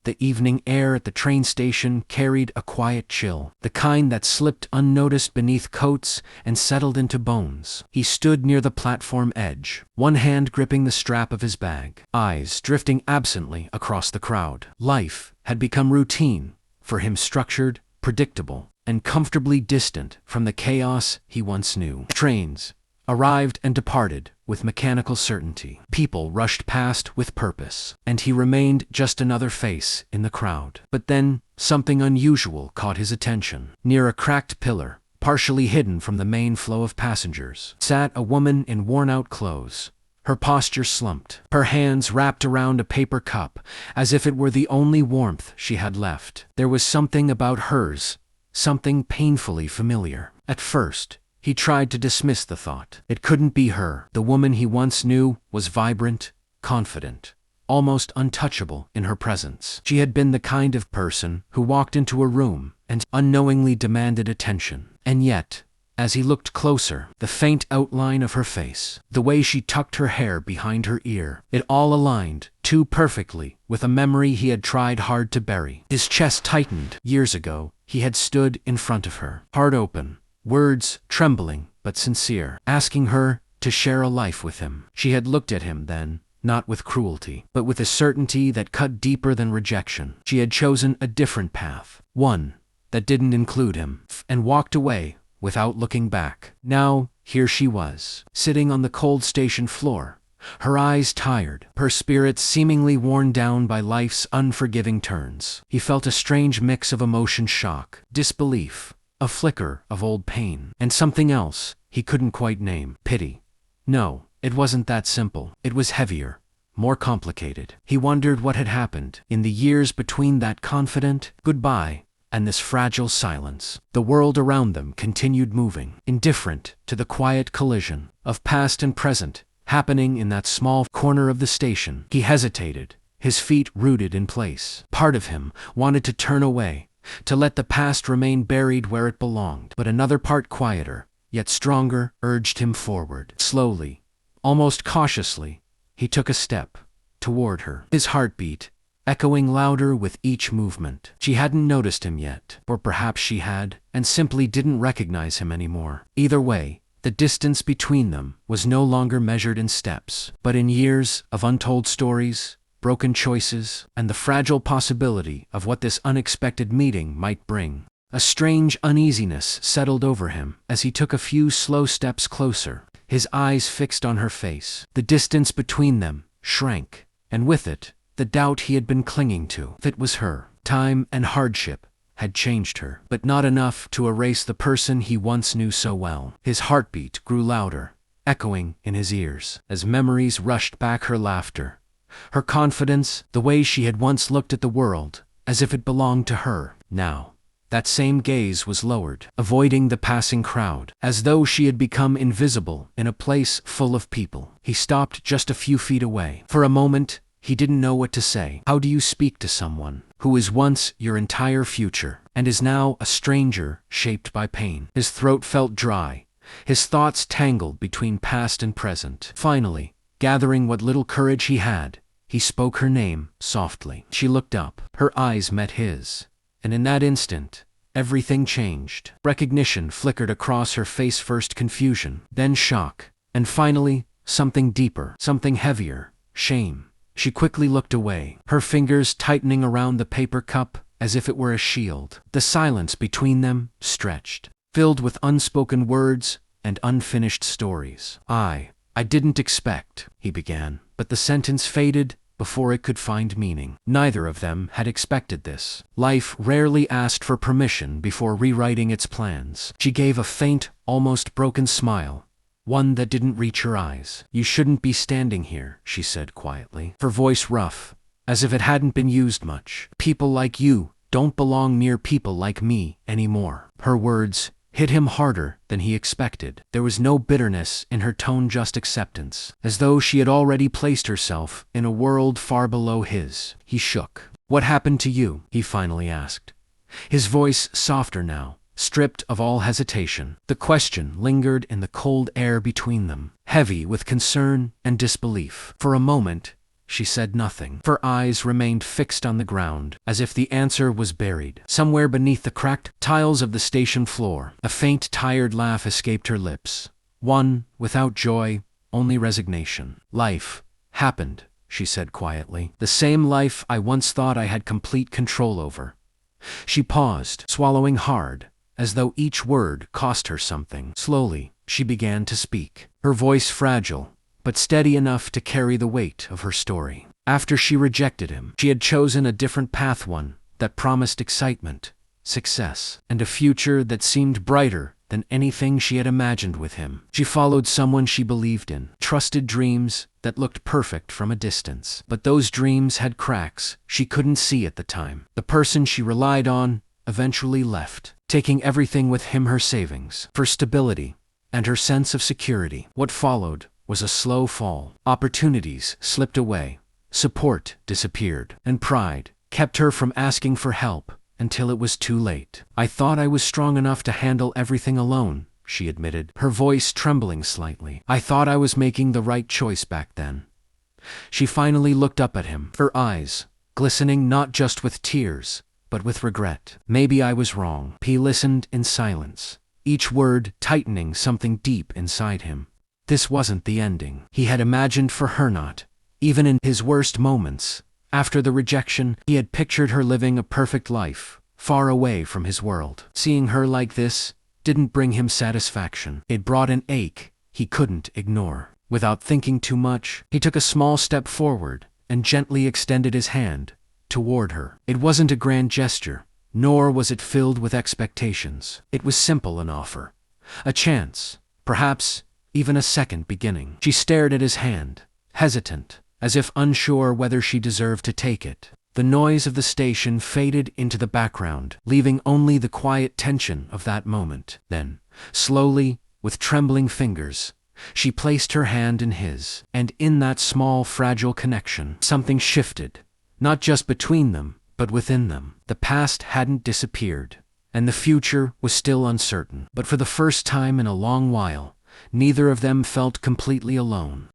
The evening air at the train station carried a quiet chill, the kind that slipped unnoticed beneath coats and settled into bones. He stood near the platform edge, one hand gripping the strap of his bag, eyes drifting absently across the crowd. Life had become routine, for him structured, predictable, and comfortably distant from the chaos he once knew. Trains arrived and departed with mechanical certainty. People rushed past with purpose, and he remained just another face in the crowd. But then, something unusual caught his attention. Near a cracked pillar, partially hidden from the main flow of passengers, sat a woman in worn-out clothes. Her posture slumped, her hands wrapped around a paper cup, as if it were the only warmth she had left. There was something about hers, something painfully familiar. At first, he tried to dismiss the thought. It couldn't be her. The woman he once knew was vibrant, confident, almost untouchable in her presence. She had been the kind of person who walked into a room and unknowingly demanded attention. And yet, as he looked closer, the faint outline of her face, the way she tucked her hair behind her ear, it all aligned too perfectly with a memory he had tried hard to bury. His chest tightened. Years ago, he had stood in front of her, heart open, words trembling but sincere, asking her to share a life with him. She had looked at him then, not with cruelty, but with a certainty that cut deeper than rejection. She had chosen a different path, one that didn't include him, and walked away without looking back. Now, here she was, sitting on the cold station floor, her eyes tired, her spirits seemingly worn down by life's unforgiving turns. He felt a strange mix of emotion: shock, disbelief, a flicker of old pain, and something else he couldn't quite name. Pity. No, it wasn't that simple. It was heavier, more complicated. He wondered what had happened in the years between that confident goodbye and this fragile silence. The world around them continued moving, indifferent to the quiet collision of past and present happening in that small corner of the station. He hesitated, his feet rooted in place. Part of him wanted to turn away, to let the past remain buried where it belonged. But another part, quieter, yet stronger, urged him forward. Slowly, almost cautiously, he took a step toward her, his heartbeat echoing louder with each movement. She hadn't noticed him yet, or perhaps she had, and simply didn't recognize him anymore. Either way, the distance between them was no longer measured in steps, but in years of untold stories, broken choices, and the fragile possibility of what this unexpected meeting might bring. A strange uneasiness settled over him as he took a few slow steps closer, his eyes fixed on her face. The distance between them shrank, and with it, the doubt he had been clinging to. If it was her, time and hardship had changed her, but not enough to erase the person he once knew so well. His heartbeat grew louder, echoing in his ears, as memories rushed back: her laughter, her confidence, the way she had once looked at the world, as if it belonged to her. Now, that same gaze was lowered, avoiding the passing crowd, as though she had become invisible in a place full of people. He stopped just a few feet away. For a moment, he didn't know what to say. How do you speak to someone who was once your entire future, and is now a stranger shaped by pain? His throat felt dry, his thoughts tangled between past and present. Finally, gathering what little courage he had, he spoke her name softly. She looked up, her eyes met his, and in that instant, everything changed. Recognition flickered across her face, first confusion, then shock, and finally, something deeper, something heavier: shame. She quickly looked away, her fingers tightening around the paper cup as if it were a shield. The silence between them stretched, filled with unspoken words and unfinished stories. I didn't expect," he began, but the sentence faded before it could find meaning. Neither of them had expected this. Life rarely asked for permission before rewriting its plans. She gave a faint, almost broken smile, one that didn't reach her eyes. "You shouldn't be standing here," she said quietly, her voice rough, as if it hadn't been used much. "People like you don't belong near people like me anymore." Her words hit him harder than he expected. There was no bitterness in her tone, just acceptance, as though she had already placed herself in a world far below his. He shook. "What happened to you?" he finally asked, his voice softer now, stripped of all hesitation. The question lingered in the cold air between them, heavy with concern and disbelief. For a moment, She said nothing. Her eyes remained fixed on the ground, as if the answer was buried somewhere beneath the cracked tiles of the station floor. A faint, tired laugh escaped her lips. One, without joy, only resignation. Life happened, she said quietly. The same life I once thought I had complete control over. She paused, swallowing hard, as though each word cost her something. Slowly, she began to speak, her voice fragile, but steady enough to carry the weight of her story. After she rejected him, she had chosen a different path, one that promised excitement, success, and a future that seemed brighter than anything she had imagined with him. She followed someone she believed in, trusted dreams that looked perfect from a distance. But those dreams had cracks she couldn't see at the time. The person she relied on eventually left, taking everything with him, her savings, for stability, and her sense of security. What followed was a slow fall. Opportunities slipped away, support disappeared, and pride kept her from asking for help until it was too late. I thought I was strong enough to handle everything alone, she admitted, her voice trembling slightly. I thought I was making the right choice back then. She finally looked up at him, her eyes glistening not just with tears, but with regret. Maybe I was wrong. He listened in silence, each word tightening something deep inside him. This wasn't the ending he had imagined for her, not even in his worst moments. After the rejection, he had pictured her living a perfect life, far away from his world. Seeing her like this didn't bring him satisfaction. It brought an ache he couldn't ignore. Without thinking too much, he took a small step forward and gently extended his hand toward her. It wasn't a grand gesture, nor was it filled with expectations. It was simple, an offer, a chance, perhaps even a second beginning. She stared at his hand, hesitant, as if unsure whether she deserved to take it. The noise of the station faded into the background, leaving only the quiet tension of that moment. Then, slowly, with trembling fingers, she placed her hand in his, and in that small, fragile connection, something shifted, not just between them, but within them. The past hadn't disappeared, and the future was still uncertain. But for the first time in a long while, neither of them felt completely alone.